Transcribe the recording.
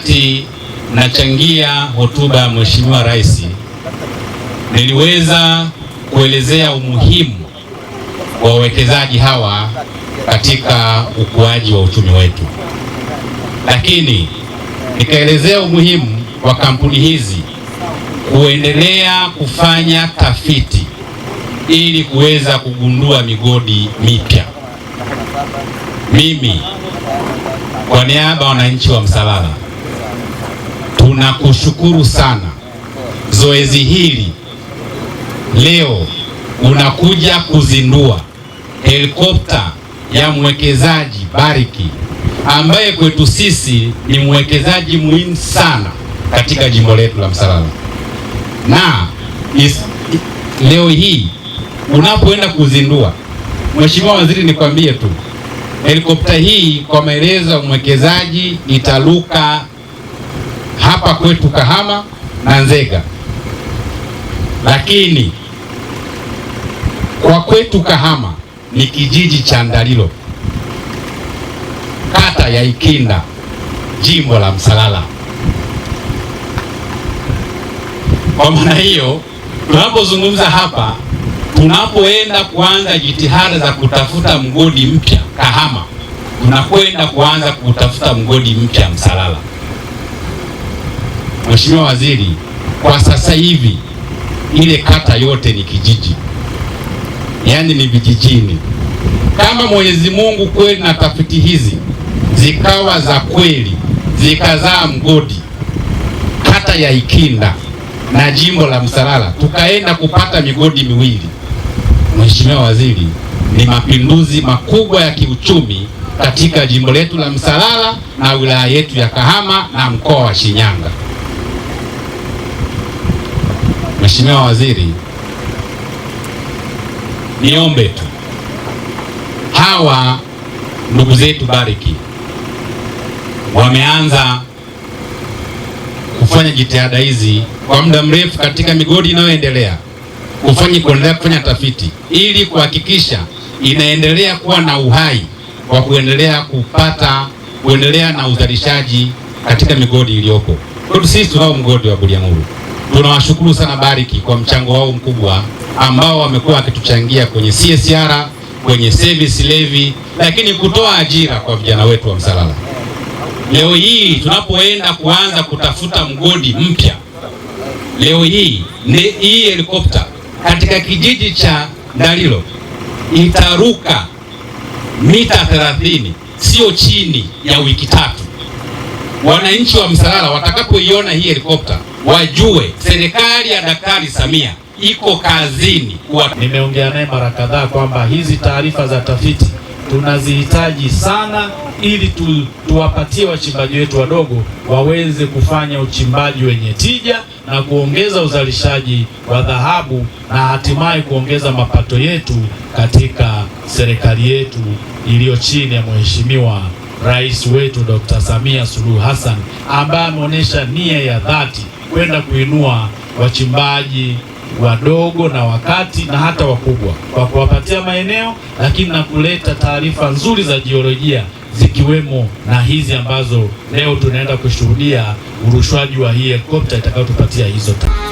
wakati nachangia hotuba ya Mheshimiwa Rais, niliweza kuelezea umuhimu wa wawekezaji hawa katika ukuaji wa uchumi wetu, lakini nikaelezea umuhimu wa kampuni hizi kuendelea kufanya tafiti ili kuweza kugundua migodi mipya. Mimi kwa niaba ya wananchi wa Msalala tunakushukuru sana. Zoezi hili leo unakuja kuzindua helikopta ya mwekezaji Barrick ambaye kwetu sisi ni mwekezaji muhimu sana katika jimbo letu la Msalala. Na leo hii unapoenda kuzindua, Mheshimiwa Waziri, nikwambie tu helikopta hii kwa maelezo ya mwekezaji itaruka hapa kwetu Kahama na Nzega, lakini kwa kwetu Kahama ni kijiji cha Ndalilo, kata ya Ikinda, jimbo la Msalala. Kwa maana hiyo, tunapozungumza hapa, tunapoenda kuanza jitihada za kutafuta mgodi mpya Kahama, tunakwenda kuanza kutafuta mgodi mpya Msalala. Mheshimiwa Waziri, kwa sasa hivi ile kata yote ni kijiji, yaani ni vijijini. Kama Mwenyezi Mungu kweli na tafiti hizi zikawa za kweli, zikazaa mgodi kata ya Ikinda na jimbo la Msalala, tukaenda kupata migodi miwili, Mheshimiwa Waziri, ni mapinduzi makubwa ya kiuchumi katika jimbo letu la Msalala na wilaya yetu ya Kahama na mkoa wa Shinyanga. Mheshimiwa Waziri, niombe tu hawa ndugu zetu Barrick wameanza kufanya jitihada hizi kwa muda mrefu katika migodi inayoendelea kuendelea kufanya tafiti ili kuhakikisha inaendelea kuwa na uhai wa kuendelea na uzalishaji katika migodi iliyopo. Kwa sisi tunao mgodi wa Bulyanhulu. Tunawashukuru sana Barrick kwa mchango wao mkubwa ambao wamekuwa wakituchangia kwenye CSR, kwenye service levy, lakini kutoa ajira kwa vijana wetu wa Msalala. Leo hii tunapoenda kuanza kutafuta mgodi mpya, leo hii helikopta katika kijiji cha Ndalilo itaruka mita 30, sio chini ya wiki 3. Wananchi wa Msalala watakapoiona hii helikopta wajue serikali ya Daktari Samia iko kazini. Nimeongea naye mara kadhaa kwamba hizi taarifa za tafiti tunazihitaji sana ili tuwapatie wachimbaji wetu wadogo waweze kufanya uchimbaji wenye tija na kuongeza uzalishaji wa dhahabu na hatimaye kuongeza mapato yetu katika serikali yetu iliyo chini ya Mheshimiwa Rais wetu Dr. Samia Suluhu Hassan, ambaye ameonyesha nia ya dhati kwenda kuinua wachimbaji wadogo na wakati na hata wakubwa kwa kuwapatia maeneo, lakini na kuleta taarifa nzuri za jiolojia zikiwemo na hizi ambazo leo tunaenda kushuhudia urushwaji wa hii helikopta itakayotupatia hizo taarifa.